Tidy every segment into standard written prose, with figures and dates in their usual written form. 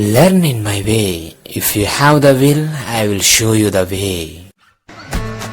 Learn in my way. If you have the will, I will show you the way.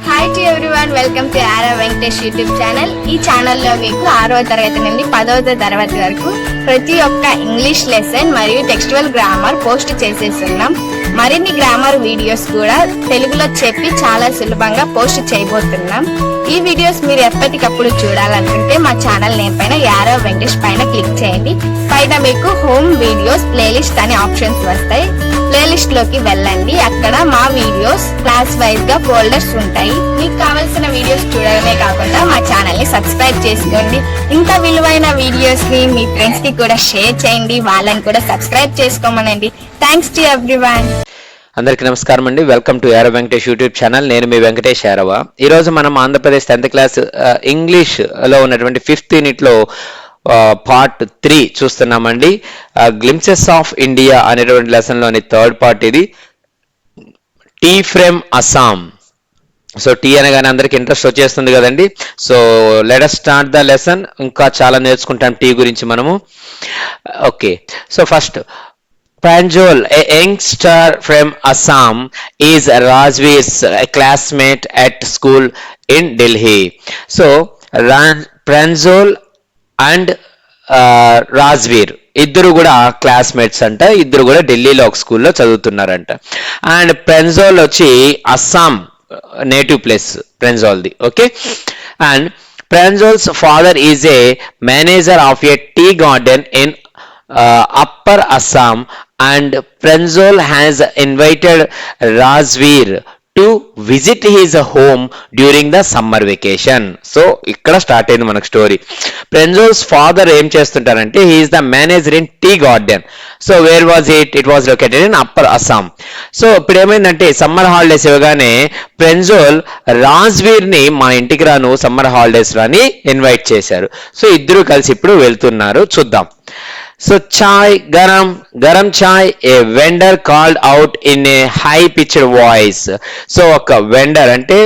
Hi to everyone, welcome to Ara Venkatesh YouTube channel. ఈ ఛానల్లో మీకు 6వ తరగతి నుండి 10వ తరగతి వరకు ప్రతి ఒక్క ఇంగ్లీష్ లెసన్ మరియు టెక్స్టువల్ గ్రామర్ పోస్ట్ చేసేస్తున్నాం. మరిన్ని గ్రామర్ వీడియోస్ కూడా తెలుగులో చెప్పి చాలా సులభంగా పోస్ట్ చేయబోతున్నాం. ఈ వీడియోస్ మీరు ఎప్పటికప్పుడు చూడాలనుకుంటే మా ఛానల్ నేమ్ పైన యారో వెంకటేష్ పైన క్లిక్ చేయండి. పైన మీకు హోమ్ వీడియోస్ ప్లేలిస్ట్ అనే ఆప్షన్స్ వస్తాయి. ప్లేలిస్ట్ లోకి వెళ్ళండి. అక్కడ మా వీడియోస్ క్లాస్ వైజ్ గా ఫోల్డర్స్ ఉంటాయి. మీకు కావాల్సిన వీడియోస్ చూడడమే కాకుండా మా ఛానల్ ని సబ్స్క్రైబ్ చేసుకోండి. ఇంత విలువైన వీడియోస్ ని మీ ఫ్రెండ్స్ కి కూడా షేర్ చేయండి. వాళ్ళని కూడా సబ్స్క్రైబ్ చేసుకోమనండి. Thanks to everyone. అందరికీ నమస్కారం అండి. వెల్కమ్ టు యారో వెంకటేష్ యూట్యూబ్ ఛానల్. నేను మీ వెంకటేష్ యారవ. ఈరోజు మనం ఆంధ్రప్రదేశ్ 10th క్లాస్ ఇంగ్లీష్ లో ఉన్నటువంటి 5th యూనిట్ లో పార్ట్ 3 చూస్తున్నామండి. గ్లింప్సెస్ ఆఫ్ ఇండియా అనేటువంటి లెసన్ లోని 3rd పార్ట్ ఇది. Tea from Assam. So tea అనగానే అందరికి ఇంట్రెస్ట్ వచ్చేస్తుంది కదండి. So let us start the lesson. ఇంకా చాలా నేర్చుకుంటాం టీ గురించి మనము. Okay, so first Pranjal, a youngster from Assam, is Rajveer's classmate at school in Delhi. So, Pranjal and Rajveer ఇద్దరు కూడా క్లాస్మేట్స్ అంట. ఇద్దరు కూడా ఢిల్లీలో ఒక స్కూల్లో చదువుతున్నారంట. అండ్ ప్రెంజోల్ వచ్చి అస్సాం నేటివ్ ప్లేస్ ప్రెంజోల్ది. Okay, and Pranjal's father is a manager of a tea garden in Upper Assam, and Pranjal has invited Rajveer to visit his home during the summer vacation. So ఇక్కడ start అయింది మనకు story. Pranjal's father ఏం చేస్తుంటారంటే he is the manager in tea garden. So where was it? It was located in upper Assam. So ఇప్పుడు ఏమైందంటే summer holidays ఇవ్వగానే ప్రెంజోల్ రాజ్వీర్ ని మా ఇంటికి రాను సమ్మర్ హాలిడేస్ రాని ఇన్వైట్ చేశారు. సో ఇద్దరు కలిసి ఇప్పుడు వెళ్తున్నారు. చూద్దాం. So chai, garam chai, a vendor called out in a high pitched voice. So ఒక వెండర్ అంటే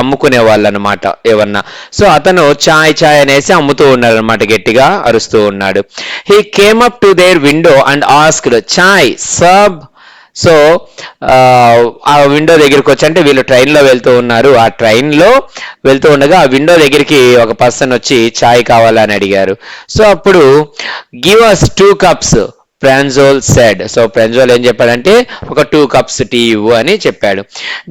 అమ్ముకునే వాళ్ళు అనమాట ఏమన్నా. సో అతను చాయ్ చాయ్ అనేసి అమ్ముతూ ఉన్నాడు అనమాట, గట్టిగా అరుస్తూ ఉన్నాడు. He came up to their window and asked, chai, sub. So ఆ విండో దగ్గరికి వచ్చి, అంటే వీళ్ళు ట్రైన్లో వెళ్తూ ఉన్నారు. ఆ ట్రైన్లో వెళ్తూ ఉండగా ఆ విండో దగ్గరికి ఒక పర్సన్ వచ్చి ఛాయ్ కావాలని అడిగారు. సో అప్పుడు give us 2 cups, Pranjal said. So Pranjal ఏం చెప్పాడంటే ఒక 2 cups టీ ఇవ్వు అని చెప్పాడు.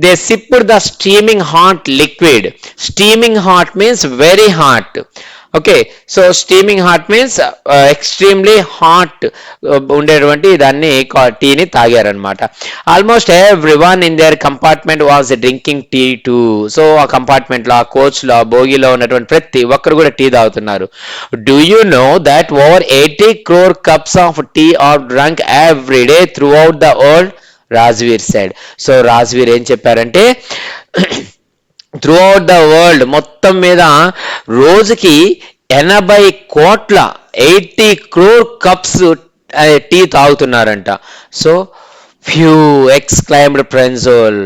They sipped the steaming hot liquid. Steaming hot means very hot. Okay, so steaming hot means extremely hot ఉండేటువంటి దాన్ని టీని తాగారనమాట. Almost every one in there compartment was drinking tea too. So ఆ కంపార్ట్మెంట్లో, ఆ కోచ్లో, ఆ బోగిలో ఉన్నటువంటి ప్రతి ఒక్కరు కూడా టీ తాగుతున్నారు. Do you know that over 80 crore cups of tea are drunk every day throughout the world, Rajveer said. So Rajveer ఏం చెప్పారంటే త్రూ అవుట్ ద వరల్డ్ మొత్తం మీద రోజుకి 80 కోట్ల 80 crore cups టీ తాగుతున్నారంట. So phew exclaimed Pranjal,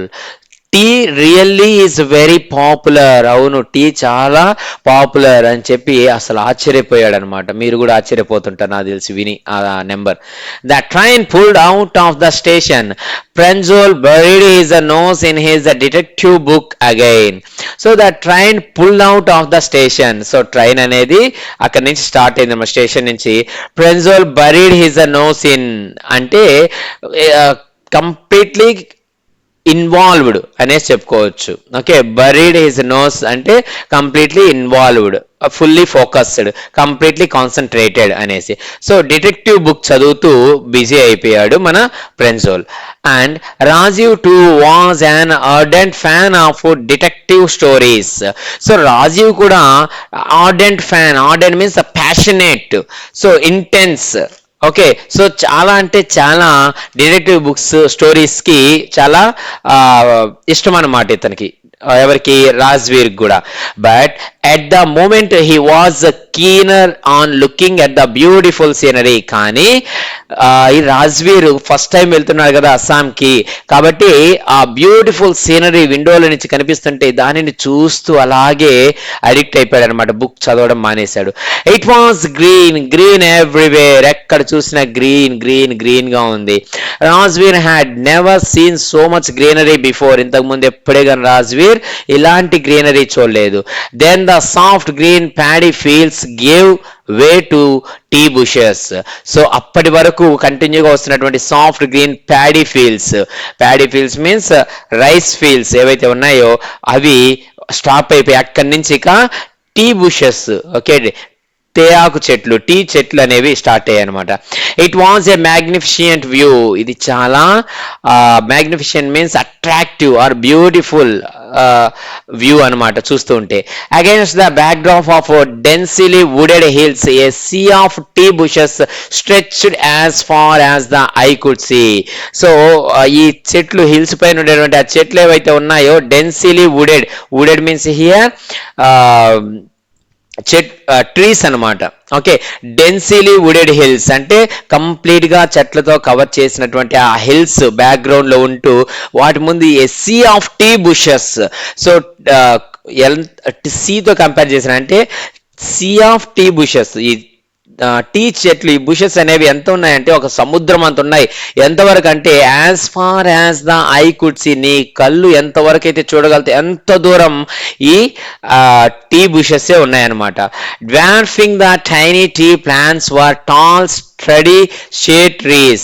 tea really is very popular. అవును, tea చాలా popular అని చెప్పి అసలు ఆశ్చర్యపోయాడు అనమాట. మీరు కూడా ఆశ్చర్యపోతుంటారు నాకు తెలిసి విని ఆ number. The train pulled out of the station. Pranjal buried his nose in his detective book again. So the train pulled out of the station. So train అనేది అక్కడి నుంచి స్టార్ట్ అయింది అన్నమాట, స్టేషన్ నుంచి. Pranjal buried his nose in అంటే completely involved అనేసి చెప్పుకోవచ్చు. Okay, buried his nose అంటే completely involved, fully focused, completely concentrated అనేసి. సో డిటెక్టివ్ బుక్ చదువుతూ బిజీ అయిపోయాడు మన Pranjal. And Rajiv too was an ardent fan of detective stories. So Rajiv కూడా ardent fan. Ardent means passionate, so intense. Okay, so చాలా అంటే చాలా detective books, స్టోరీస్కి చాలా ఇష్టం అన్నమాట ఇతనికి. ఎవరికి, రాజ్వీర్ కూడా. But at the moment he was keener on looking at the beautiful scenery. కానీ ఈ రాజ్వీర్ ఫస్ట్ టైం వెళ్తున్నాడు కదా అస్సాంకి, కాబట్టి ఆ బ్యూటిఫుల్ సీనరీ విండోల నుంచి కనిపిస్తుంటే దానిని చూస్తూ అలాగే అడిక్ట్ అయిపోయాడు అనమాట, బుక్ చదవడం మానేశాడు. It was green, green everywhere, ఎక్కడ చూసినా గ్రీన్ గ్రీన్ గ్రీన్ గా ఉంది. Rajveer had never seen so much greenery before, ఇంతకు ముందు ఎప్పుడే కానీ రాజ్వీర్ ఇలాంటి గ్రీనరీ చూడలేదు. Then the soft green paddy fields gave way to tea bushes. So అప్పటి వరకు కంటిన్యూగా వస్తున్నటువంటి soft green paddy fields means rice fields ఏవైతే ఉన్నాయో అవి స్టాప్ అయిపోయి అక్కడి నుంచి ఇక టీ బుషెస్, ఓకే, తేయాకు చెట్లు, టీ చెట్లు అనేవి స్టార్ట్ అయ్యాయి అనమాట. It was a magnificent view, ఇది చాలా magnificent means attractive or beautiful view అనమాట చూస్తూ ఉంటే. Against the backdrop of densely wooded hills a sea of tea bushes stretched as far as the eye could see. So ఈ చెట్లు hills పైన ఉండేటువంటి ఆ చెట్లు ఏవైతే ఉన్నాయో densely wooded means here trees అనమాట. ఓకే, డెన్సిలీ వుడెడ్ హిల్స్ అంటే కంప్లీట్ గా చెట్లతో కవర్ చేసినటువంటి ఆ హిల్స్ బ్యాక్గ్రౌండ్ లో ఉంటూ వాటి ముందు a sea of tea bushes. So సీతో కంపేర్ చేసిన అంటే సీ ఆఫ్ టీ బుషెస్, ఈ టీ చెట్లు, ఈ బుషెస్ అనేవి ఎంత ఉన్నాయంటే ఒక సముద్రం అంత ఉన్నాయి. ఎంతవరకు అంటే as far as the eye could see, నీ కళ్ళు ఎంతవరకు అయితే చూడగలితే ఎంత దూరం ఈ టీ బుషెస్ ఉన్నాయన్నమాట. Dwarfing the tiny tea plants were tall sturdy shade trees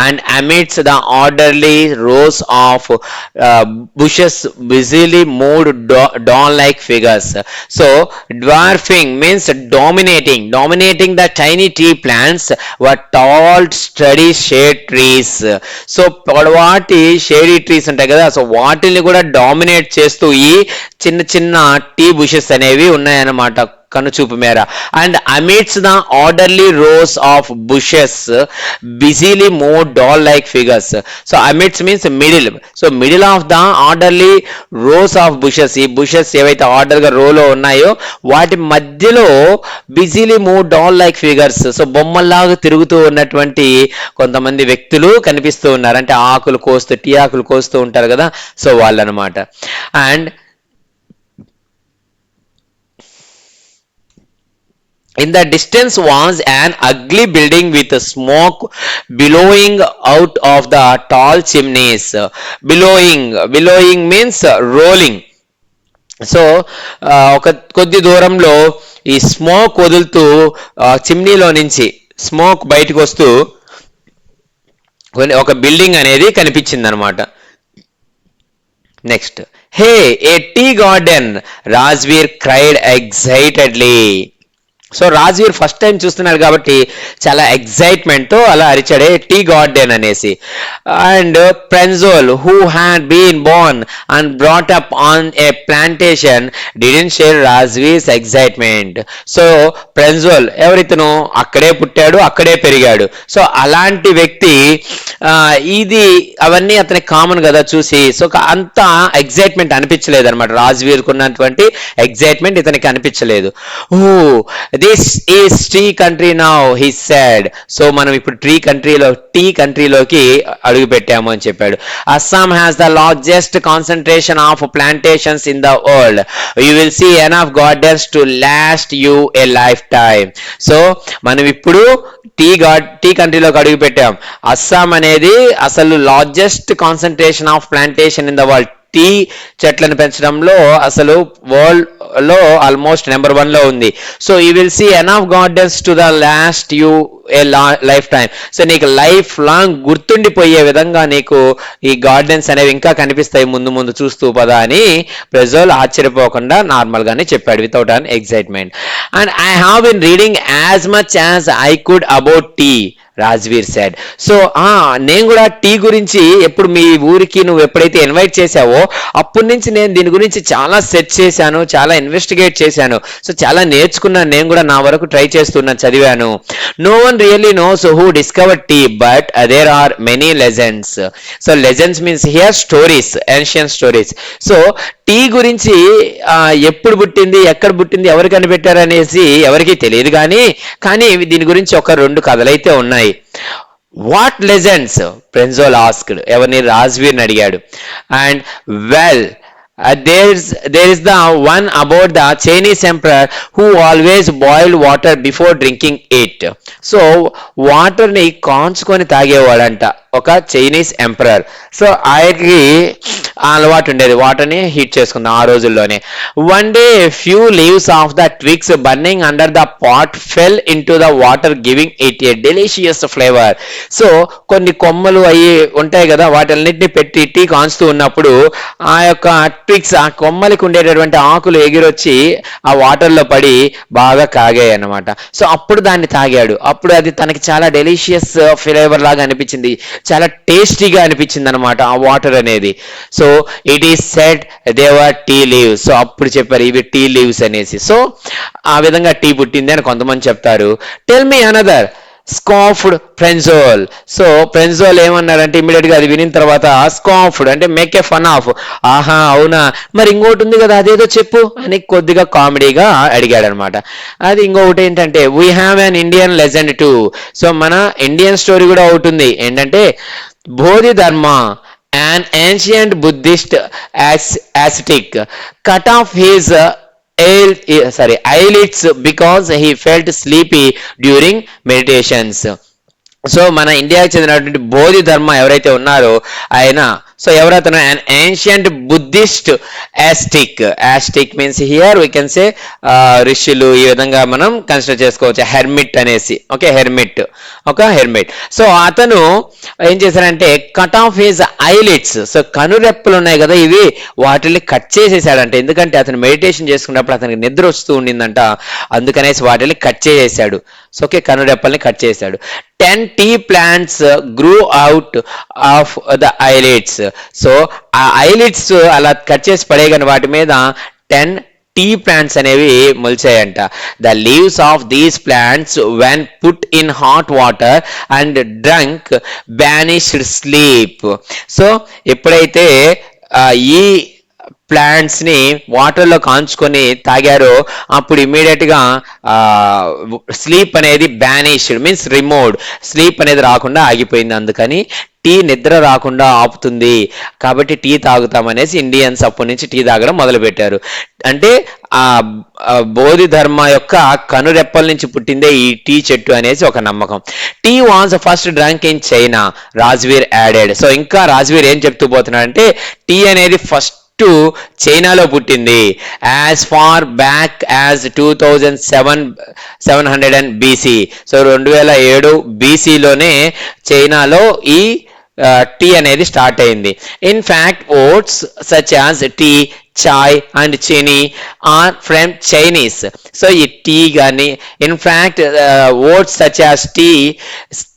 and amidst the orderly rows of bushes busily moved dawn-like figures. So dwarfing means dominating the tiny tree plants were tall sturdy shade trees. So పొడవాటి shady trees ఉంటాయి కదా, so వాటిని కూడా dominate చేస్తూ ఈ చిన్న చిన్న tea bushes అనేవి ఉన్నాయన్నమాట కనుచూపు మేర. And amidst the orderly rows of bushes busily move doll like figures. So amidst means middle, so middle of the orderly rows of bushes, ఈ బుషెస్ ఏవైతే ఆర్డర్ గా రోలో ఉన్నాయో వాటి మధ్యలో busily move doll like figures, so బొమ్మల్లాగా తిరుగుతూ ఉన్నటువంటి కొంతమంది వ్యక్తులు కనిపిస్తూ ఉన్నారు. అంటే ఆకులు కోస్తూ, టీ ఆకులు కోస్తూ ఉంటారు కదా, సో వాళ్ళు అనమాట. And in the distance was an ugly building with smoke billowing out of the tall chimneys. Billowing means rolling. So ఒక కొద్ది దూరంలో ఈ స్మోక్ వదులుతూ చిమ్నీలో నుంచి స్మోక్ బయటకు వస్తూ ఒక బిల్డింగ్ అనేది కనిపించింది అనమాట. Next, hey a tea garden, Rajveer cried excitedly. So Rajveer first time చూస్తున్నాడు కాబట్టి చాలా ఎక్సైట్మెంట్ తో అలా అరిచాడే టీ గార్డెన్ అనేసి. And Pranjal who had been born and brought up on a plantation didn't share Rajveer's excitement. So Pranjal ఎవరితను అక్కడే పుట్టాడు, అక్కడే పెరిగాడు, సో అలాంటి వ్యక్తి ఇది అవన్నీ అతనికి కామన్ కదా చూసి, సో అంత ఎక్సైట్మెంట్ అనిపించలేదు అనమాట. రాజ్వీర్కు ఉన్నటువంటి ఎక్సైట్మెంట్ ఇతనికి అనిపించలేదు. Oh this is tea country now he said. So మనం ఇప్పుడు టీ కంట్రీలోకి అడుగు పెట్టాము అని చెప్పాడు. Assam has the largest concentration of plantations in the world. You will see enough gardens to last you a lifetime. So మనం ఇప్పుడు tea కంట్రీలోకి అడుగు పెట్టాం. అస్సాం అనేది అసలు largest concentration of plantation in the world, tea చెట్లను పెంచడంలో అసలు వరల్డ్ లో ఆల్మోస్ట్ నెంబర్ 1 లో ఉంది. So you will see enough gardens to the last you a lifetime. So నీకు లైఫ్ లాంగ్ గుర్తుండిపోయే విధంగా నీకు ఈ గార్డెన్స్ అనేవి ఇంకా కనిపిస్తాయి ముందు ముందు చూస్తూ పదా అని ప్రెజోల్ ఆశ్చర్యపోకుండా నార్మల్ గానే చెప్పాడు without an excitement. And I have been reading as much as I could about tea, Rajveer said. So నేను కూడా టీ గురించి ఎప్పుడు మీ ఊరికి నువ్వు ఎప్పుడైతే ఇన్వైట్ చేసావో అప్పటి నుంచి నేను దీని గురించి చాలా సెర్చ్ చేశాను, చాలా ఇన్వెస్టిగేట్ చేశాను. సో చాలా నేర్చుకున్నాను, నేను కూడా నా వరకు ట్రై చేస్తున్నాను, చదివాను. No one really knows who discover tea but there are many legends. So legends means here stories, ancient stories. So tea గురించి ఎప్పుడు పుట్టింది, ఎక్కడ పుట్టింది, ఎవరు కనిపెట్టారు అనేసి ఎవరికీ తెలియదు, కానీ దీని గురించి ఒక 2 కథలైతే ఉన్నాయి. వాట్ లెజెండ్స్ ప్రెన్జోల్ ఆస్క్డ్, ఎవరిని? రాజ్వీర్ని అడిగాడు. And well there is the one about the Chinese emperor who always boiled water before drinking it. So water ని కాంచుకొని తాగేవాడంట ఒక చైనీస్ ఎంపరర్. సో ఆయనకి అలవాటు ఉండేది వాటర్ ని హీట్ చేసుకుందాం ఆ రోజుల్లోనే. One day few leaves of the twigs burning under the pot fell into the water giving it a delicious flavour. So కొన్ని కొమ్మలు అవి ఉంటాయి కదా, వాటన్నిటిని పెట్టి టీ కాంచుతూ ఉన్నప్పుడు ఆ యొక్క ట్విగ్స్, ఆ కొమ్మలకి ఉండేటటువంటి ఆకులు ఎగిరొచ్చి ఆ వాటర్ లో పడి బాగా కాగాయి అన్నమాట. సో అప్పుడు దాన్ని తాగాడు. అప్పుడు అది తనకి చాలా డెలిషియస్ ఫ్లేవర్ లాగా అనిపించింది, చాలా టేస్టీగా అనిపించింది అనమాట ఆ వాటర్ అనేది. So it is said they were tea leaves. So అప్పుడు చెప్పారు ఇవి టీ లీవ్స్ అనేసి. సో ఆ విధంగా టీ పుట్టింది అని కొంతమంది చెప్తారు. Tell me another scoffed Pranjal. So Pranjal ఏమన్నారంటే ఇమీడియట్ గా అది వినిన తర్వాత స్కాఫ్డ్ అంటే మేక్ ఏ ఫన్ ఆఫ్. ఆహా అవునా, మరి ఇంకోటి ఉంది కదా అదేదో చెప్పు అని కొద్దిగా కామెడీగా అడిగాడు అనమాట. అది ఇంకొకటి ఏంటంటే we have an Indian legend to. So మన ఇండియన్ స్టోరీ కూడా ఒకటి ఉంది. ఏంటంటే Bodhidharma, an ancient Buddhist ascetic, cut off his eyelids because he felt sleepy during meditations. So మన ఇండియాకి చెందినటువంటి బోధిధర్మ ఎవరైతే ఉన్నారో ఆయన, సో ఎవరైతే an ancient Buddhist ascetic means here we can say ఋషులు, ఈ విధంగా మనం కన్సిడర్ చేసుకోవచ్చు. హెర్మిట్ అనేసి, ఓకే హెర్మిట్, ఒక హెర్మిట్. సో అతను ఏం చేశారంటే cut off his eyelids. So కనురెప్పలు ఉన్నాయి కదా ఇవి, వాటిని కట్ చేసేసాడంట. ఎందుకంటే అతను మెడిటేషన్ చేసుకున్నప్పుడు అతనికి నిద్ర వస్తూ ఉండిందంట, అందుకనేసి వాటిని కట్ చేసేసాడు. సో ఓకే కనురెప్పల్ని కట్ చేశాడు. 10 tea plants grew out of the eyelids. So ఆ ఐలిడ్స్ అలా కట్ చేసి పడేయగానే వాటి మీద 10 టీ ప్లాంట్స్ అనేవి మొలిచాయంట. The leaves of these plants when put in hot water and drunk banished sleep. So ఎప్పుడైతే ఈ ప్లాంట్స్ ని వాటర్ లో కాంచుకొని తాగారో అప్పుడు ఇమీడియట్ గా స్లీప్ అనేది బ్యానిష్డ్ మీన్స్ రిమూవ్డ్, స్లీప్ అనేది రాకుండా ఆగిపోయింది. అందుకని టీ నిద్ర రాకుండా ఆపుతుంది కాబట్టి టీ తాగుతామనేసి ఇండియన్స్ అప్పటి నుంచి టీ తాగడం మొదలు పెట్టారు. అంటే ఆ బోధిధర్మ యొక్క కనురెప్పల నుంచి పుట్టిందే ఈ టీ చెట్టు అనేసి ఒక నమ్మకం. Tea was first drunk in China, Rajveer added. So ఇంకా రాజ్వీర్ ఏం చెప్తూ పోతున్నాడంటే టీ అనేది ఫస్ట్ చైనాలో పుట్టింది. As far back as 2700 BC. So 2007 BCలోనే చైనాలో ఈ టీ అనేది స్టార్ట్ అయింది. In fact words such as tea, chai and chini are from Chinese. So ఈ టీ కానీ in fact words such as tea,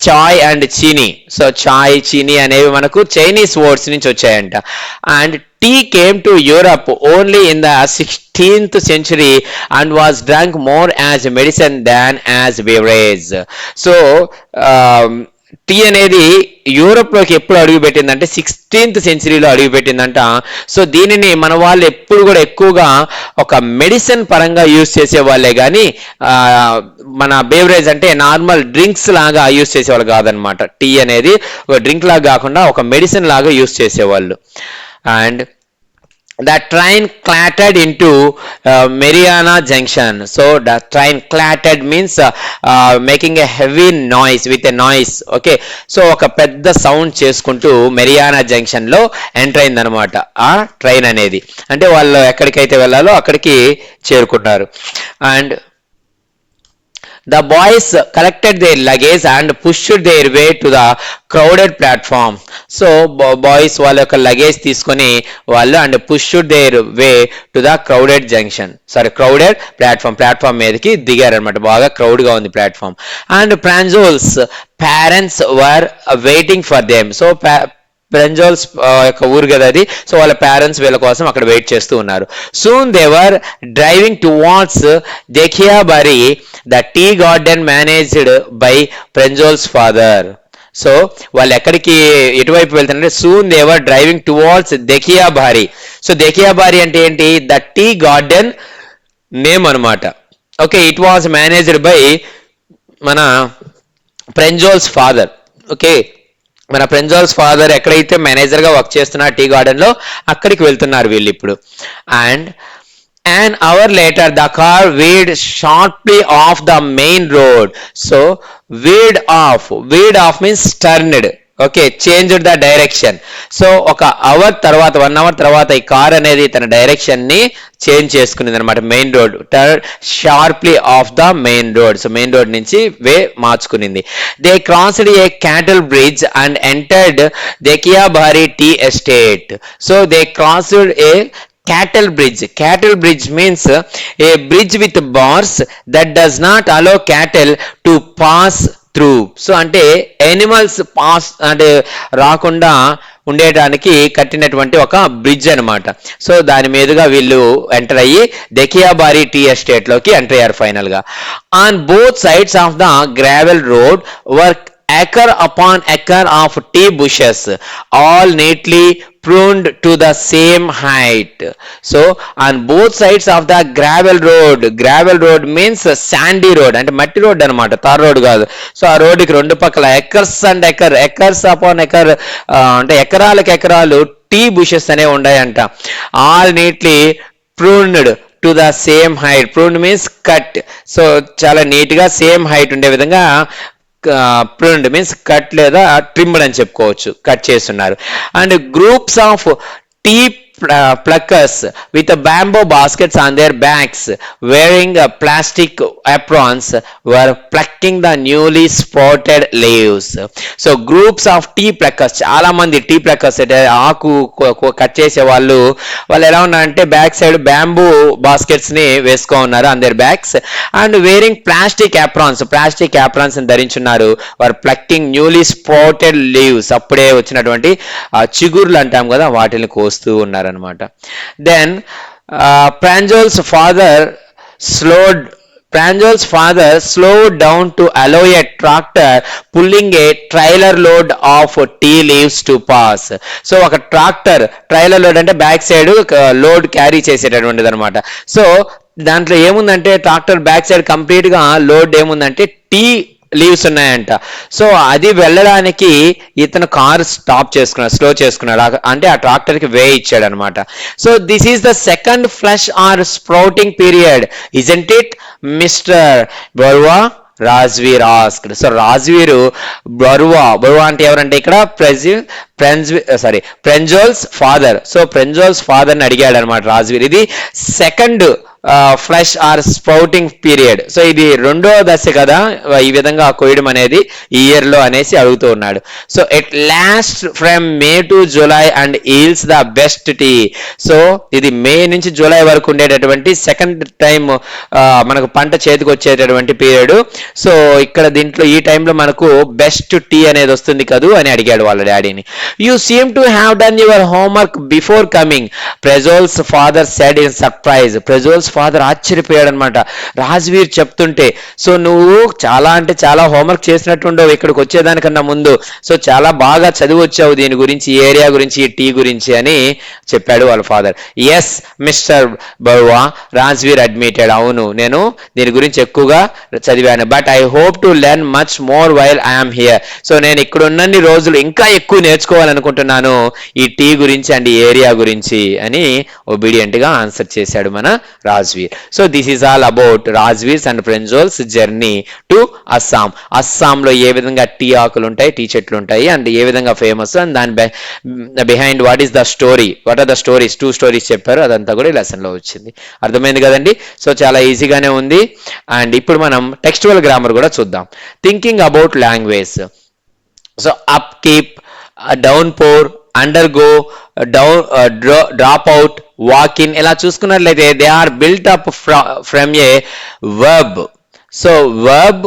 chai and chini. So chai, chini అనేవి మనకు చైనీస్ ఓట్స్ నుంచి వచ్చాయంట. And tea came to Europe only in the 16th century and was drunk more as medicine than as beverage. So tea అనేది Europe లోకి ఎప్పుడు అడుగు పెట్టిందంటే 16th centuryలో అడుగు పెట్టిందంట. So దీనిని మన వాళ్ళు ఎప్పుడు కూడా ఎక్కువగా ఒక మెడిసిన్ పరంగా యూజ్ చేసే వాళ్ళే కానీ మన బేవరేజ్ అంటే నార్మల్ డ్రింక్స్ లాగా యూజ్ చేసేవాళ్ళు కాదనమాట. టీ అనేది ఒక డ్రింక్ లాగా కాకుండా ఒక మెడిసిన్ లాగా యూజ్ చేసేవాళ్ళు. And the train clattered into Mariana Junction. So the train clattered means making a heavy noise with a noise. Okay, so ఒక పెద్ద సౌండ్ చేసుకుంటూ మెరియానా జంక్షన్ లో ఎంటర్ అయింది అనమాట ఆ ట్రైన్ అనేది. అంటే వాళ్ళు ఎక్కడికైతే వెళ్ళాలో అక్కడికి చేరుకున్నారు. And The boys collected their luggage and pushed their way to the crowded platform. So boys వాళ్ళ యొక్క లగేజ్ తీసుకొని వాళ్ళు and pushed their way to the crowded platform మీదకి దిగారనమాట. బాగా క్రౌడ్ గా ఉంది platform. And Pranjol's parents were waiting for them. So ప్రెంజోల్స్ యొక్క ఊరు కదా అది. సో వాళ్ళ పేరెంట్స్ వీళ్ళ కోసం అక్కడ వెయిట్ చేస్తూ ఉన్నారు. Soon they were driving towards Dekhiabari, the tea garden managed by Pranjol's father. So వాళ్ళు ఎటువైపు వెళ్తున్నారంటే soon they were driving towards Dekhiabari. So Dekhiabari అంటే ఏంటి? ద టీ గార్డెన్ నేమ్ అనమాట. Okay, it was managed by మన ప్రెంజోల్స్ ఫాదర్. ఓకే, మన ప్రెంజోల్స్ ఫాదర్ ఎక్కడైతే మేనేజర్ గా వర్క్ చేస్తున్నారు టీ గార్డెన్ లో, అక్కడికి వెళ్తున్నారు వీళ్ళు ఇప్పుడు. And an hour later the car veered sharply off the main road. So veered off means turned. Okay, change the direction. So ఒక అవర్ తర్వాత 1 hour తర్వాత ఈ కార్ అనేది తన డైరెక్షన్ ని చేంజ్ చేసుకునేది అనమాట. Main road sharply off the main road. So main road నుంచి వే మార్చుకునింది. They crossed a cattle bridge and entered Dekhiabari tea estate. So they crossed a cattle bridge means a bridge with bars that does not allow cattle to pass through. So అంటే animals pass అంటే రాకుండా ఉండేటానికి కట్టినటువంటి ఒక bridge అనమాట. So దాని మీదుగా వీళ్ళు enter అయ్యి దెఖియాబారి టీ ఎస్టేట్ లోకి ఎంటర్ అయ్యారు ఫైనల్ గా. On both sides of the gravel road were acre upon acre of tea bushes, all neatly pruned to the same height. So on both sides of the gravel road means sandy road, అంటే మట్టి road అనమాట, tar road కాదు. So ఆ రోడ్డుకి రెండు పక్కల acres upon acre అంటే ఎకరాలు టీ బుషెస్ అనేవి ఉన్నాయంట. All neatly pruned to the same height. Pruned means cut. So చాలా నీట్ గా సేమ్ హైట్ ఉండే విధంగా pruned means కట్ లేదా ట్రిమ్డ్ అని చెప్పుకోవచ్చు, కట్ చేస్తున్నారు. And groups of tea pluckers with bamboo baskets on their backs wearing plastic aprons were plucking the newly sprouted leaves. So groups of tea pluckers, చాలా మంది tea pluckers అంటే ఆకు cut చేసే వాళ్ళు ఎలా ఉన్నారంటే బ్యాక్ సైడ్ బ్యాంబూ బాస్కెట్స్ ని వేసుకో ఉన్నారు on their backs. And wearing plastic aprons ధరించున్నారు. వారు ప్లక్కింగ్ న్యూలీ స్ప్రౌటెడ్ లీవ్స్, అప్పుడే వచ్చినటువంటి చిగుర్లు అంటాం కదా, వాటిని కోస్తూ ఉన్నారు అనమాట. Then Pranjol's father slowed down to allow a tractor pulling a trailer load of tea leaves to pass. So ఒక ట్రైలర్ లోడ్ అంటే బ్యాక్ సైడ్ లోడ్ క్యారీ చేసేటటువంటిది అనమాట. సో దాంట్లో ఏముందంటే ట్రాక్టర్ బ్యాక్ సైడ్ కంప్లీట్ గా లోడ్ ఏముందంటే tea leaves ఉన్నాయంట. So అది వెళ్ళడానికి ఇతను కార్ స్లో చేసుకున్నాడు, అంటే ఆ ట్రాక్టర్ కి వే ఇచ్చాడు అనమాట. So this is the second flush or sprouting period, isn't it mister Barua? Rajveer asked. So Rajveer Barua అంటే ఎవరంటే ఇక్కడ Pranjol's father. So Pranjol's father ని అడిగాడు అనమాట రాజ్వీర్. ఇది second flush or sprouting period. So ఇది రెండో దశ కదా ఈ విధంగా కొయ్యడం అనేది ఈ ఇయర్ లో అనేసి అడుగుతూ ఉన్నాడు. So it last from May to July and yields the best tea. So ఇది మే నుంచి జూలై వరకు ఉండేటటువంటి సెకండ్ టైం మనకు పంట చేతికి వచ్చేటటువంటి పీరియడ్. సో ఇక్కడ దీంట్లో ఈ టైంలో మనకు బెస్ట్ టీ అనేది వస్తుంది కదూ అని అడిగాడు వాళ్ళ డాడీని. You seem to have done your homework before coming, Pranjol's father said in surprise. Pranjol's father ఆశ్చర్యపోయాడు అనమాట రాజ్వీర్ చెప్తుంటే. సో నువ్వు చాలా అంటే చాలా హోంవర్క్ చేసినట్టుండవు ఇక్కడికి వచ్చేదానికన్నా ముందు. సో చాలా బాగా చదివి వచ్చావు దీని గురించి, ఈ ఏరియా గురించి, ఈ టీ గురించి అని చెప్పాడు వాళ్ళ father. Yes mister Barua, Rajveer admitted. అవును, నేను దీని గురించి ఎక్కువగా చదివాను. But I hope to learn much more while I'm here. So నేను ఇక్కడ ఉన్నన్ని రోజులు ఇంకా ఎక్కువ నేర్చుకోవాలనుకుంటున్నాను ఈ టీ గురించి అండ్ ఈ ఏరియా గురించి అని ఒబీడియంట్ గా ఆన్సర్ చేశాడు మన రాజు. Rajveer. So this is all about Rajveer's and Pranjal's journey to Assam. అస్సాంలో ఏ విధంగా టీ ఆకులు ఉంటాయి, టీ చెట్లు ఉంటాయి, అండ్ ఏ విధంగా ఫేమస్, అండ్ దాని behind what is the story, what are the stories, 2 stories చెప్పారు. అదంతా కూడా ఈ లెసన్ లో వచ్చింది. అర్థమైంది కదండి? సో చాలా ఈజీగానే ఉంది. అండ్ ఇప్పుడు మనం టెక్స్చువల్ గ్రామర్ కూడా చూద్దాం. Thinking about language. So up keep, down pour, undergo, drop out, walk in, ఇలా చూసుకున్నట్లయితే they are built up from a verb. So verb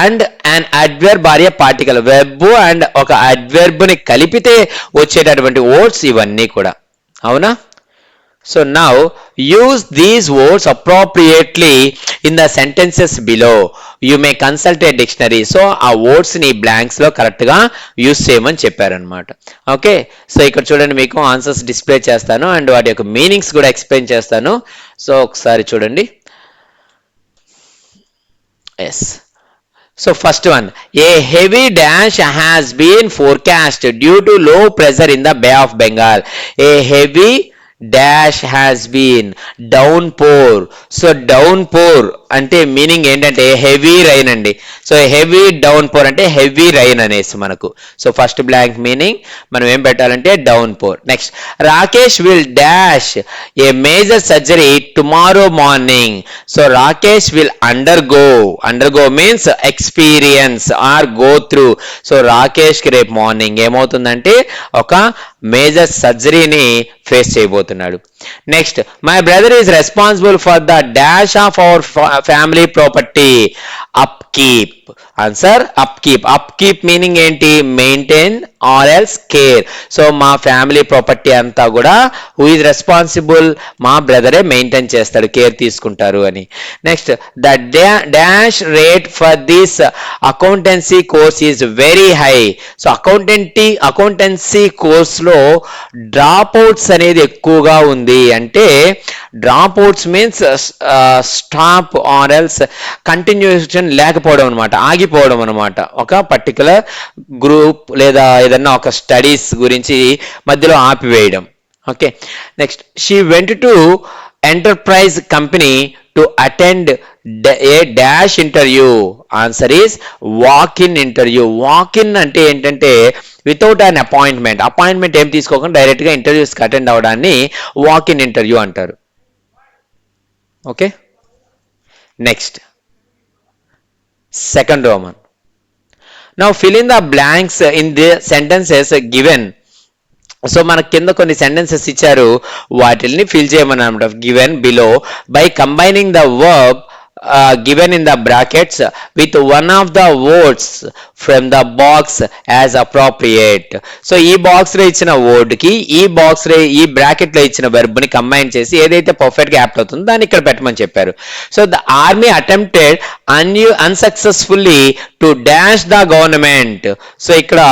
and an adverb or a particle. Verb and ఒక adverb ని కలిపితే వచ్చేటటువంటి words ఇవన్నీ కూడా. అవునా? So now use these words appropriately in the sentences below. You may consult a dictionary. So ఆ words ని blanks లో కరెక్ట్ గా యూస్ చేయమని చెప్పారనమాట. ఓకే, సో ఇక్కడ చూడండి, మీకు ఆన్సర్స్ డిస్ప్లే చేస్తాను అండ్ వాటి యొక్క మీనింగ్స్ కూడా ఎక్స్ప్లెయిన్ చేస్తాను. సో ఒకసారి చూడండి. Yes. So first one, a heavy dash has been forecast due to low pressure in the Bay of Bengal. A heavy dash has been, downpour. So downpour అంటే meaning ఏంటంటే heavy rain అండి. So heavy డౌన్పోర్ అంటే heavy rain అనేసి మనకు. So first blank meaning మనం ఏం పెట్టాలంటే downpour. Next, Rakesh will dash a major surgery tomorrow morning. So Rakesh will undergo means experience or go through. So Rakesh కి రేపు మార్నింగ్ ఏమవుతుందంటే ఒక మేజర్ సర్జరీని ఫేస్ చేయబోతున్నాడు. Next, my brother is responsible for the dash of our family property. Upkeep. Answer upkeep. Upkeep meaning ఏంటి? Maintain or else care. So మా family property అంతా కూడా హూ ఈజ్ రెస్పాన్సిబుల్, మా బ్రదరే మెయింటైన్ చేస్తాడు, కేర్ తీసుకుంటారు అని. Next, the dash rate for this accountancy course is very high. So accountancy course లో drop outs అనేది ఎక్కువగా ఉంది. అంటే drop outs means stop or else continuation లేకపోవడం అనమాట, ఆగిపోవడం అనమాట. ఒక పర్టికులర్ గ్రూప్ లేదా ఏదన్నా ఒక స్టడీస్ గురించి మధ్యలో ఆపివేయడం. Okay, next, she went to enterprise company to attend a dash interview. Answer is walk in interview. Walk in అంటే ఏంటంటే వితౌట్ అన్ అపాయింట్మెంట్ ఏం తీసుకోకుండా డైరెక్ట్ గా ఇంటర్వ్యూస్కి అటెండ్ అవడాన్ని వాక్ ఇన్ ఇంటర్వ్యూ అంటారు. Okay, next, second Roman. Now fill in the blanks in the sentences given. So మన కింద కొన్ని సెంటెన్సెస్ ఇచ్చారు, వాటిని ఫిల్ చేయమని అనమాట. Given below by combining the verb given in the brackets with one of the words from the box as appropriate. So ఈ box లో ఇచ్చిన వర్డ్ కి ఈ బ్రాకెట్ లో ఇచ్చిన వెర్బ్ ని కంబైన్ చేసి ఏదైతే పర్ఫెక్ట్ గా యాప్ట్ అవుతుందో దాన్ని ఇక్కడ పెట్టమని చెప్పారు. So the army attempted unsuccessfully to dash the government. So ఇక్కడ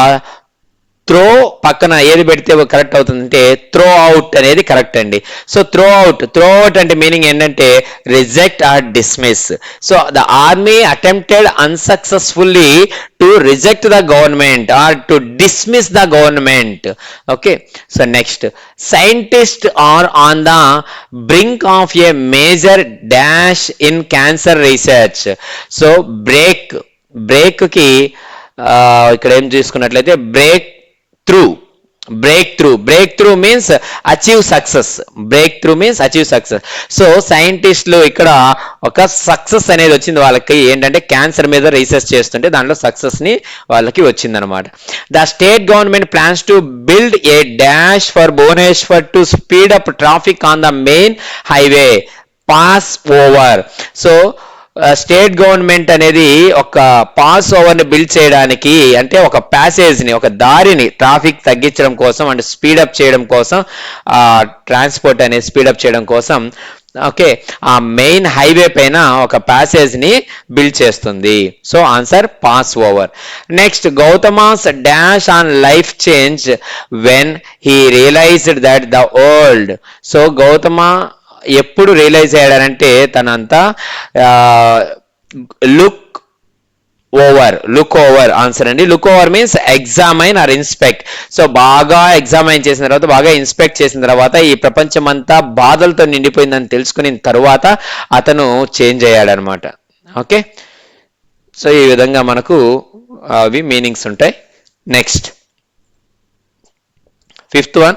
త్రో పక్కన ఏది పెడితే కరెక్ట్ అవుతుందంటే త్రో అవుట్ అనేది కరెక్ట్ అండి. సో త్రో అవుట్ అంటే మీనింగ్ ఏంటంటే reject or dismiss. So the army attempted unsuccessfully to reject the government or to dismiss the government. Okay, so next, scientist are on the brink of a major dash in cancer research. So break కి ఇక్కడ ఏం చూసుకున్నట్లయితే break through means achieve success. So సైంటిస్టులు ఇక్కడ ఒక success అనేది వచ్చింది వాళ్ళకి. ఏంటంటే క్యాన్సర్ మీద రీసెర్చ్ చేస్తుంటే దాంట్లో సక్సెస్ ని వాళ్ళకి వచ్చింది అనమాట. The state government plans to build a dash for Bhubaneswar to speed up traffic on the main highway pass over. So state government అనేది ఒక పాస్ ఓవర్ ని బిల్డ్ చేయడానికి, అంటే ఒక ప్యాసేజ్ ని, ఒక దారిని ట్రాఫిక్ తగ్గించడం కోసం అంటే స్పీడప్ చేయడం కోసం, ట్రాన్స్పోర్ట్ అనేది స్పీడప్ చేయడం కోసం ఓకే ఆ మెయిన్ హైవే పైన ఒక ప్యాసేజ్ ని బిల్డ్ చేస్తుంది. So answer pass over. Next, Gautama's dash on life change when he realized that the world. So Gautama ఎప్పుడు రియలైజ్ అయ్యాడంటే తనంతా look over, look over answer అండి. Look over means examine or inspect. So బాగా examine చేసిన తర్వాత, బాగా inspect చేసిన తర్వాత ఈ ప్రపంచం అంతా బాధలతో నిండిపోయిందని తెలుసుకున్న తర్వాత అతను చేంజ్ అయ్యాడనమాట. ఓకే, సో ఈ విధంగా మనకు అవి మీనింగ్స్ ఉంటాయి. Next 5th one.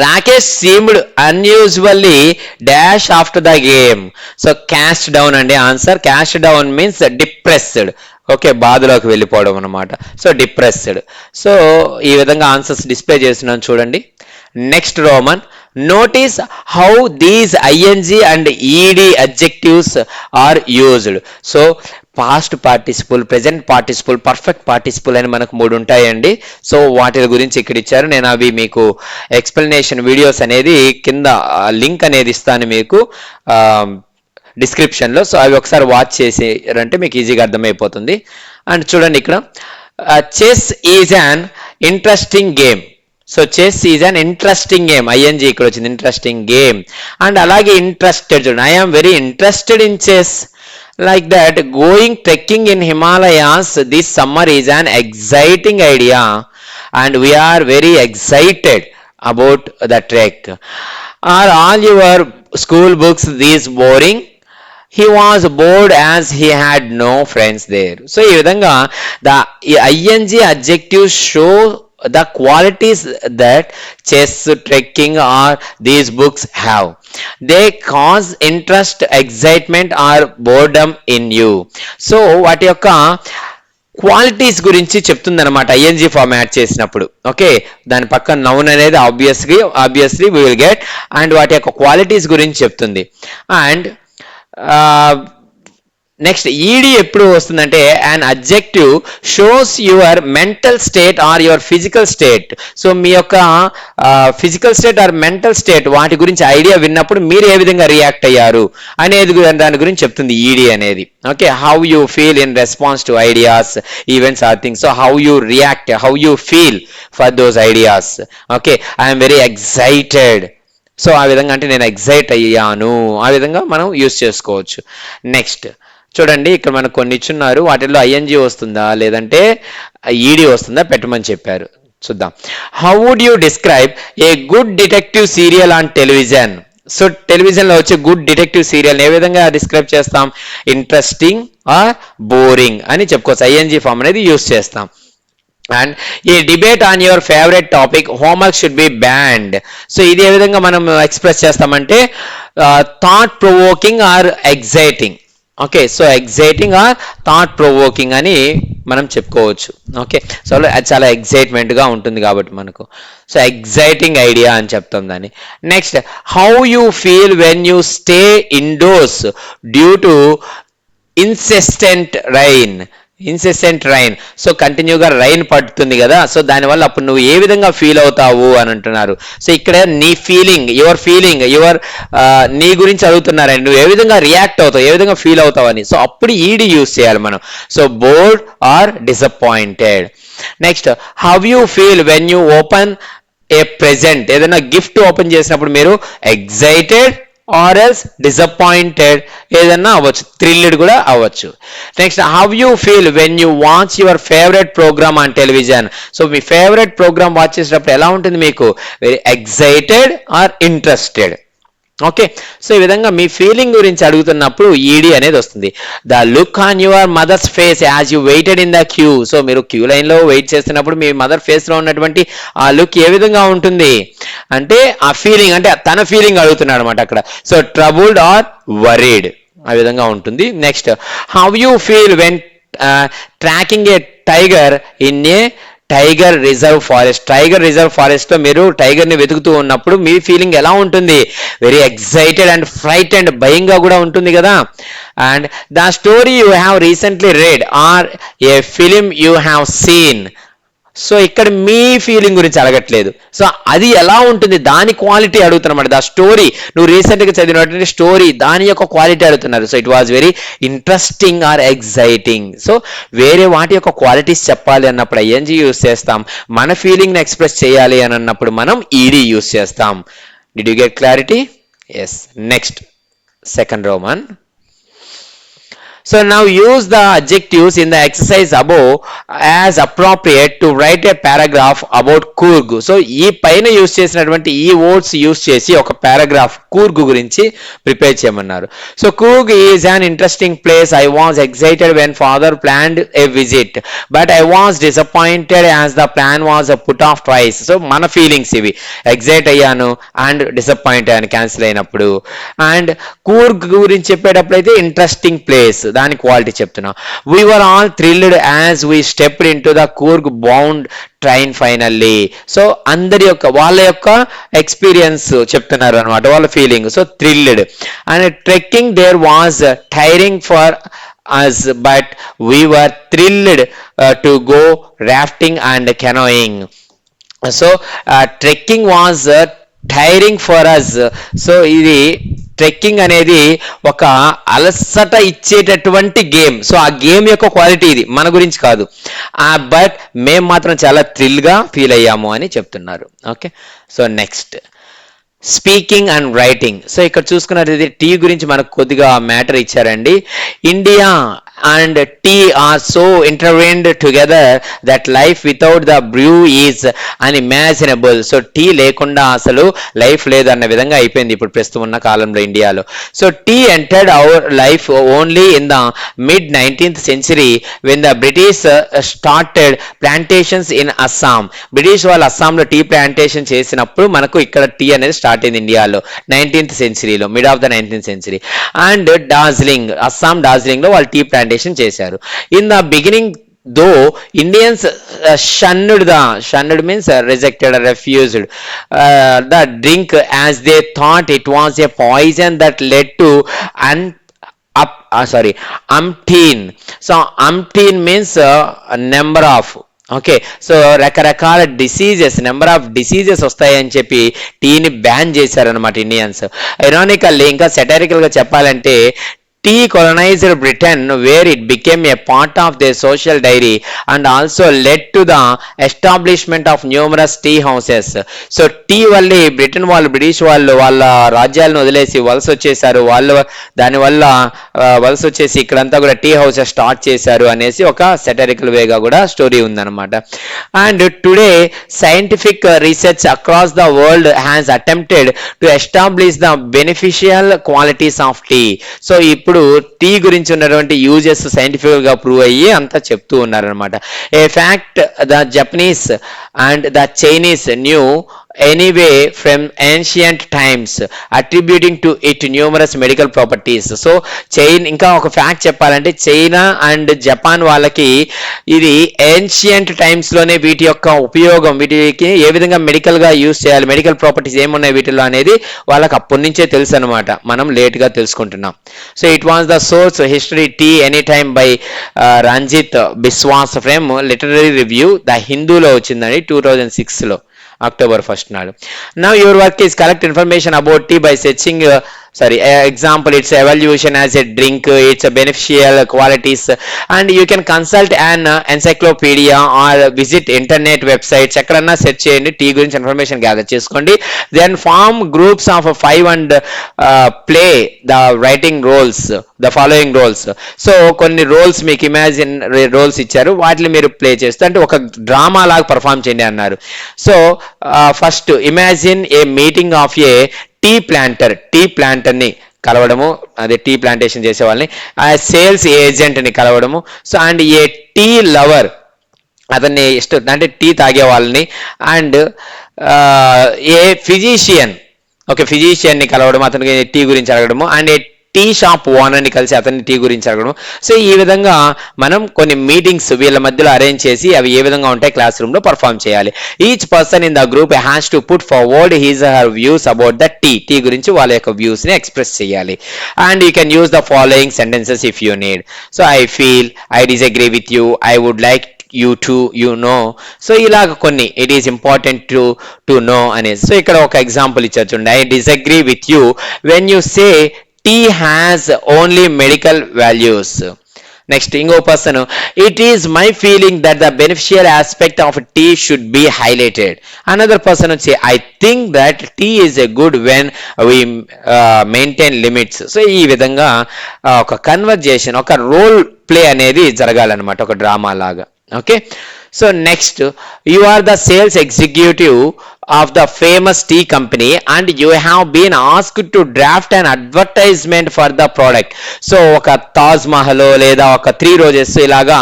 Rakesh seemed unusually dash after the game. So cast down and answer. Cast down means depressed. Okay, బాధలోకి వెళ్ళిపోవడం అనమాట. So depressed. సో ఈ విధంగా ఆన్సర్స్ డిస్ప్లే చేస్తున్నాను చూడండి. Next Roman. Notice how these ING and ED adjectives are used. So past participle, present participle, perfect participle అని మనకు 3 ఉంటాయండి. సో వాటి గురించి ఇక్కడ ఇచ్చారు. నేను అవి మీకు ఎక్స్ప్లెనేషన్ వీడియోస్ అనేది కింద లింక్ అనేది ఇస్తాను మీకు డిస్క్రిప్షన్లో. సో అవి ఒకసారి వాచ్ చేసారంటే మీకు ఈజీగా అర్థమైపోతుంది. అండ్ చూడండి ఇక్కడ, chess is an interesting game. So chess is an interesting game, ING ఇక్కడ వచ్చింది, ఇంట్రెస్టింగ్ గేమ్. అండ్ అలాగే ఇంట్రెస్టెడ్, చూడండి, I'm very interested in chess. Like that, going trekking in Himalayas this summer is an exciting idea and we are very excited about the trek. Are all your school books these boring? He was bored as he had no friends there. So ఈ విధంగా the ing adjectives show the qualities that chess, trekking or these books have. They cause interest, excitement or boredom in you. So వాటి యొక్క qualities గురించి చెప్తుంది అనమాట ING form add చేసినప్పుడు. Okay, దాని పక్కన నౌన్ అనేది obviously we will get. And వాటి యొక్క క్వాలిటీస్ గురించి చెప్తుంది. అండ్ నెక్స్ట్ ఈడి ఎప్పుడు వస్తుందంటే, an adjective shows your mental state or your physical state. So మీ యొక్క physical state or mental state వాటి గురించి ఐడియా విన్నప్పుడు మీరు ఏ విధంగా రియాక్ట్ అయ్యారు అనేది దాని గురించి చెప్తుంది ఈడి అనేది. Okay, how you feel in response to ideas, events or things. So how you react, how you feel for those ideas. Okay, I'm very excited. So ఆ విధంగా అంటే నేను ఎక్సైట్ అయ్యాను, ఆ విధంగా మనం యూస్ చేసుకోవచ్చు. నెక్స్ట్ చూడండి, ఇక్కడ మనకు కొన్ని ఇచ్చున్నారు, వాటిల్లో ఐఎన్జీ వస్తుందా లేదంటే ఈడి వస్తుందా పెట్టమని చెప్పారు. చూద్దాం. How would you describe a good detective serial on television? So టెలివిజన్లో వచ్చే గుడ్ డిటెక్టివ్ సీరియల్ ఏ విధంగా డిస్క్రైబ్ చేస్తాం? ఇంట్రెస్టింగ్ ఆర్ బోరింగ్ అని చెప్పుకోవచ్చు. ఐఎన్జీ ఫామ్ అనేది యూస్ చేస్తాం. And a debate on your favourite topic, homework should be banned. So ఇది ఏ విధంగా మనం ఎక్స్ప్రెస్ చేస్తామంటే thought provoking or exciting. Okay, so exciting or thought provoking అని మనం చెప్పుకోవచ్చు. ఓకే, సో అది చాలా ఎగ్జైట్మెంట్గా ఉంటుంది కాబట్టి మనకు. సో ఎగ్జైటింగ్ ఐడియా అని చెప్తాం దాన్ని. Next, how you feel when you stay indoors due to incessant rain. So కంటిన్యూగా రైన్ పడుతుంది కదా, సో దానివల్ల అప్పుడు నువ్వు ఏ విధంగా ఫీల్ అవుతావు అని అంటున్నారు. సో ఇక్కడ నీ ఫీలింగ్, యువర్ నీ గురించి అడుగుతున్నారండి, నువ్వు ఏ విధంగా రియాక్ట్ అవుతావు, ఏ విధంగా ఫీల్ అవుతావు అని. సో అప్పుడు ఈడి యూస్ చేయాలి మనం. So bored or disappointed. Next, how you feel when you open a present. ఏదైనా గిఫ్ట్ ఓపెన్ చేసినప్పుడు మీరు ఎగ్జైటెడ్ ఆర్ ఎల్స్ డిసప్పాయింటెడ్ ఏదన్నా అవ్వచ్చు, థ్రిల్డ్ కూడా అవ్వచ్చు. Next, how you feel when you watch your favourite programme on television. So మీ favourite programme watch చేసేటప్పుడు ఎలా ఉంటుంది మీకు? Very excited or interested. Okay, so ఈ విధంగా మీ ఫీలింగ్ గురించి అడుగుతున్నప్పుడు ఈడి అనేది వస్తుంది. The look on your mother's face as you waited in the queue. So మీరు క్యూ లైన్లో వెయిట్ చేస్తున్నప్పుడు మీ మదర్ ఫేస్లో ఉన్నటువంటి ఆ లుక్ ఏ విధంగా ఉంటుంది అంటే ఆ ఫీలింగ్, అంటే తన ఫీలింగ్ అడుగుతున్నాడు అనమాట అక్కడ. సో ట్రబుల్డ్ ఆర్ వరీడ్ ఆ విధంగా ఉంటుంది. Next, how you feel when tracking A tiger in a tiger reserve forest లో మీరు టైగర్ ని వెతుకుతూ ఉన్నప్పుడు మీ ఫీలింగ్ ఎలా ఉంటుంది? వెరీ ఎక్సైటెడ్ అండ్ ఫ్రైటెండ్, భయంగా కూడా ఉంటుంది కదా. And the story you have recently red or A film you have seen. So ఇక్కడ మీ ఫీలింగ్ గురించి అడగట్లేదు, సో అది ఎలా ఉంటుంది దాని క్వాలిటీ అడుగుతున్నమాట. ద స్టోరీ, నువ్వు రీసెంట్గా చదివినటువంటి స్టోరీ దాని యొక్క క్వాలిటీ అడుగుతున్నారు. So it was very interesting or exciting. So వేరే వాటి యొక్క క్వాలిటీస్ చెప్పాలి అన్నప్పుడు ఐఎన్జీ యూస్ చేస్తాం. మన ఫీలింగ్ని ఎక్స్ప్రెస్ చేయాలి అని అన్నప్పుడు మనం ఈడీ యూస్ చేస్తాం. Did you get clarity? Yes. Next, second Roman. So now use the adjectives in the exercise above as appropriate to write a paragraph about Coorg. So ఈ పైన use చేసినటువంటి ఈ వర్డ్స్ యూస్ చేసి ఒక paragraph Coorg గురించి prepare చేయమన్నారు. So Coorg is an interesting place. I was excited when father planned a visit, but I was disappointed as the plan was put off twice. So మన feelings ఇవి, excite అయ్యాను and disappoint అయ్యాను cancel అయినప్పుడు. And Coorg గురించి చెప్పేటప్పుడు అయితే interesting place, దాని quality చెప్తున్నా. We were all thrilled as we stepped into the Coorg bound train finally. So అందరి యొక్క వాళ్ళ యొక్క ఎక్స్పీరియన్స్ చెప్తున్నారు అనమాట, వాళ్ళ feeling. So thrilled. And trekking there was tiring for us, but we were thrilled to go rafting and canoeing. So trekking was tiring for us. So ఇది trekking అనేది ఒక అలసట ఇచ్చేటటువంటి గేమ్. సో ఆ గేమ్ యొక్క క్వాలిటీ ఇది, మన గురించి కాదు. బట్ మేము మాత్రం చాలా థ్రిల్గా ఫీల్ అయ్యాము అని చెప్తున్నారు. Okay, so next speaking and writing. So ఇక్కడ చూసుకున్నట్లయితే టీ గురించి మనకు కొద్దిగా మ్యాటర్ ఇచ్చారండి. India and tea are so intertwined together that life without the brew is unimaginable. So tea లేకుండా అసలు లైఫ్ లేదన్న విధంగా అయిపోయింది ఇప్పుడు ప్రస్తుతం ఉన్న కాలంలో ఇండియాలో. So tea entered our life only in the mid 19th century when the British started plantations in Assam. British వాళ్ళు అస్సాంలో టీ ప్లాంటేషన్ చేసినప్పుడు మనకు ఇక్కడ టీ అనేది స్టార్ట్ అయింది ఇండియాలో 19th centuryలో, mid of the 19th century. And Darjeeling, Assam Darjeeling లో వాళ్ళు టీ ప్లాంటేషన్ చేశారు. In the beginning though Indians shunned means rejected or refused the drink as they thought it was a poison that led to umpteen. So umpteen means number of, okay. So రకరకాల diseases, number of diseases వస్తాయని చెప్పి టీని ban చేశారనమాట Indians. Ironically ఇంకా సెటరికల్గా చెప్పాలంటే tea colonized Britain where it became a part of their social diary and also led to the establishment of numerous tea houses. So tea వల్లే Britain వాళ్ళు, British వాళ్ళు వాళ్ళ రాజ్యాలను వదిలేసి వలస వచ్చేసారు. వాళ్ళు దానివల్ల వలస వచ్చేసి ఇక్కడంతా కూడా టీ హౌసెస్ స్టార్ట్ చేశారు అనేసి ఒక సెటరికల్ వేగా కూడా స్టోరీ ఉందన్నమాట. And today scientific research across the world has attempted to establish the beneficial qualities of tea. So ఇప్పుడు టీ గురించి ఉన్నటువంటి యూజెస్ సైంటిఫిక్ గా ప్రూవ్ అయ్యి అంతా చెప్తూ ఉన్నారనమాట. A fact the Japanese and the Chinese knew anyway from ancient times attributing to it numerous medical properties. So ఇంకా ఒక ఫ్యాక్ట్ చెప్పాలంటే చైనా అండ్ జపాన్ వాళ్ళకి ఇది ఏన్షియంట్ టైమ్స్ లోనే వీటి యొక్క ఉపయోగం, వీటికి ఏ విధంగా మెడికల్ గా యూజ్ చేయాలి, మెడికల్ ప్రాపర్టీస్ ఏమున్నాయి వీటిలో అనేది వాళ్ళకి అప్పటి నుంచే తెలుసు అనమాట, మనం లేట్ గా తెలుసుకుంటున్నాం. So it was the source history tea any time by Ranjit Biswas from literary review, the హిందూలో వచ్చిందండి 2006లో October 1st నాడు. Now your work is collect information about tea by searching example, its evaluation as a drink, its beneficial qualities, and you can consult an encyclopedia or visit internet websites. ఎక్కడన్నా search చేయండి, tea గురించి information gather చేసుకోండి. Then form groups of 5 and play the writing roles, the following roles. So కొన్ని roles మీకు imagine roles ఇచ్చారు, వాటిని మీరు play చేస్తూ అంటే ఒక డ్రామా లాగా పర్ఫామ్ చేయండి అన్నారు. So first imagine a meeting of a tea ప్లాంటర్ని కలవడము, అదే టీ ప్లాంటేషన్ చేసే వాళ్ళని, సేల్స్ ఏజెంట్ని కలవడము. So and a tea lover, అతన్ని ఇష్టం అంటే టీ తాగే వాళ్ళని, అండ్ ఏ ఫిజిషియన్ని కలవడం, అతనికి టీ గురించి అడగడము, అండ్ ఏ టీ షాప్ ఓనర్ని కలిసి అతన్ని టీ గురించి అడగడం. సో ఈ విధంగా మనం కొన్ని మీటింగ్స్ వీళ్ళ మధ్యలో అరేంజ్ చేసి అవి ఏ విధంగా ఉంటాయి క్లాస్ రూమ్ లో పర్ఫామ్ చేయాలి. Each person in the group has to put forward his her views about the tea గురించి వాళ్ళ యొక్క వ్యూస్ ని ఎక్స్ప్రెస్ చేయాలి. And you can use the following sentences if you need. So I feel, I disagree with you, I would like you to, you know. So ఇలాగ కొన్ని it is important to know అనేది. So ఇక్కడ ఒక example ఇచ్చారు చూడండి. I disagree with you when you say tea has only medical values. Next ఇంకో person, it is my feeling that the beneficial aspect of tea should be highlighted. Another person వచ్చి, I think that tea is a good when we maintain limits. So ఈ విధంగా ఒక conversation, ఒక role play అనేది జరగాలన్నమాట, ఒక drama లాగా. Okay, so next, you are the sales executive of the famous tea company and you have been asked to draft an advertisement for the product. So ఒక తాజ్ మహల్ లేదా ఒక 3 రోజెస్ ఇలాగా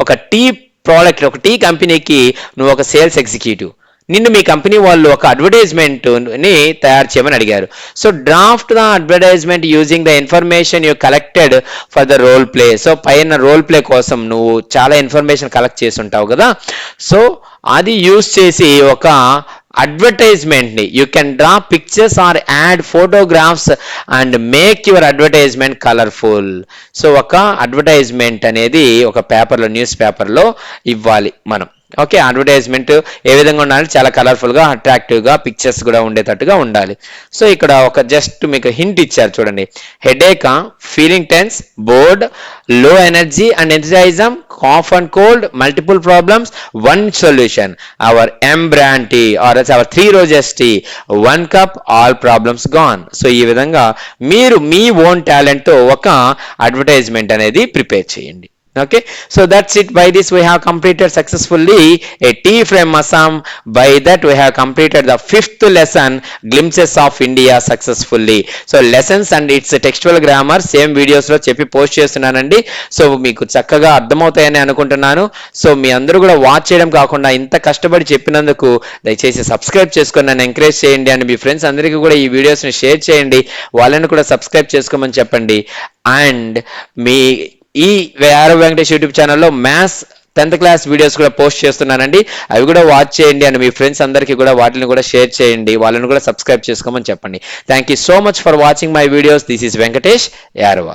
ఒక tea product, ఒక tea కంపెనీకి నువ్వు ఒక సేల్స్ ఎగ్జిక్యూటివ్, నిన్ను మీ కంపెనీ వాళ్ళు ఒక అడ్వర్టైజ్మెంట్ని తయారు చేయమని అడిగారు. So draft the advertisement using the information you collected for the role play. So పైన రోల్ ప్లే కోసం నువ్వు చాలా ఇన్ఫర్మేషన్ కలెక్ట్ చేసి ఉంటావు కదా, సో అది యూజ్ చేసి ఒక అడ్వర్టైజ్మెంట్ని, you can draw pictures or add photographs and make your advertisement colourful. So ఒక అడ్వర్టైజ్మెంట్ అనేది ఒక పేపర్లో, న్యూస్ పేపర్లో ఇవ్వాలి మనం. ఓకే, అడ్వర్టైజ్మెంట్ ఏ విధంగా ఉండాలి, చాలా కలర్ఫుల్గా, అట్రాక్టివ్గా, పిక్చర్స్ కూడా ఉండేటట్టుగా ఉండాలి. సో ఇక్కడ ఒక జస్ట్ మీకు హింట్ ఇచ్చారు చూడండి, headache, feeling tense, bored, low energy and enthusiasm, cough and cold, multiple problems, one solution, our M brand tea or our 3 roses tea, 1 cup, all problems gone. So ఈ విధంగా మీరు మీ own టాలెంట్తో ఒక advertisement అనేది prepare చేయండి. Okay, so that's it. By this we have completed successfully a tea from Assam. By that we have completed the 5th lesson, glimpses of India, successfully. So lessons and its textual grammar same videos లో చెప్పి post చేస్తున్నానండి. So మీకు చక్కగా అర్థమవుతాయని అనుకుంటున్నాను. So మీ అందరూ కూడా watch చేయడం కాకుండా ఇంత కష్టపడి చెప్పినందుకు దయచేసి సబ్స్క్రైబ్ చేసుకొని నన్ను ఎంకరేజ్ చేయండి అండ్ మీ ఫ్రెండ్స్ అందరికీ కూడా ఈ వీడియోస్ని షేర్ చేయండి, వాళ్ళని కూడా సబ్స్క్రైబ్ చేసుకోమని చెప్పండి. అండ్ మీ ఈ ఆరవ్ వెంకటేష్ యూట్యూబ్ ఛానల్లో మ్యాథ్స్ 10th క్లాస్ వీడియోస్ కూడా పోస్ట్ చేస్తున్నానండి, అవి కూడా వాచ్ చేయండి అండ్ మీ ఫ్రెండ్స్ అందరికీ కూడా వాటిని కూడా షేర్ చేయండి, వాళ్ళని కూడా సబ్స్క్రైబ్ చేసుకోమని చెప్పండి. Thank you so much for watching my videos. This is Venkatesh Yarava.